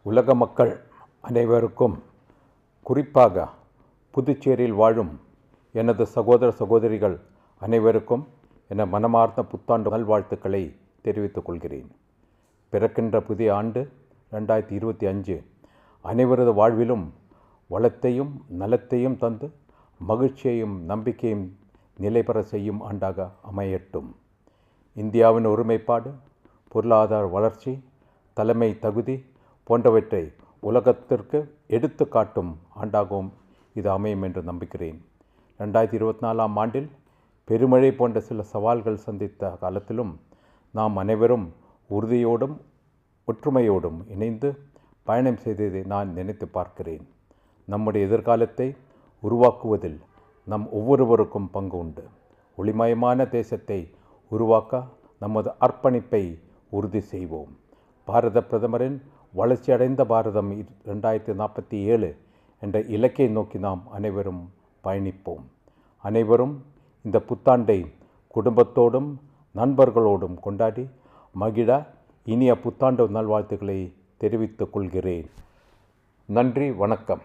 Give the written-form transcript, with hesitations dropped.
உலக மக்கள் அனைவருக்கும், குறிப்பாக புதுச்சேரியில் வாழும் எனது சகோதர சகோதரிகள் அனைவருக்கும் என மனமார்ந்த புத்தாண்டு நல்வாழ்த்துக்களை தெரிவித்துக் கொள்கிறேன். பிறக்கின்ற புதிய ஆண்டு 2025 அனைவரது வாழ்விலும் வளத்தையும் நலத்தையும் தந்து மகிழ்ச்சியையும் நம்பிக்கையும் நிலைபெற செய்யும் ஆண்டாக அமையட்டும். இந்தியாவின் ஒருமைப்பாடு, பொருளாதார வளர்ச்சி, தலைமை தகுதி போன்றவற்றை உலகத்திற்கு எடுத்து காட்டும் ஆண்டாகவும் இது அமையும் என்று நம்புகிறேன். 2024ஆம் ஆண்டில் பெருமழை போன்ற சில சவால்கள் சந்தித்த காலத்திலும் நாம் அனைவரும் உறுதியோடும் ஒற்றுமையோடும் இணைந்து பயணம் செய்ததை நான் நினைத்து பார்க்கிறேன். நம்முடைய எதிர்காலத்தை உருவாக்குவதில் நம் ஒவ்வொருவருக்கும் பங்கு உண்டு. ஒளிமயமான தேசத்தை உருவாக்க நமது அர்ப்பணிப்பை உறுதி செய்வோம். பாரத பிரதமரின் வளர்ச்சியடைந்த பாரதம் 2047 என்ற இலக்கை நோக்கி நாம் அனைவரும் பயணிப்போம். அனைவரும் இந்த புத்தாண்டை குடும்பத்தோடும் நண்பர்களோடும் கொண்டாடி மகிழ இனிய புத்தாண்டு நல்வாழ்த்துக்களை தெரிவித்துக் கொள்கிறேன். நன்றி, வணக்கம்.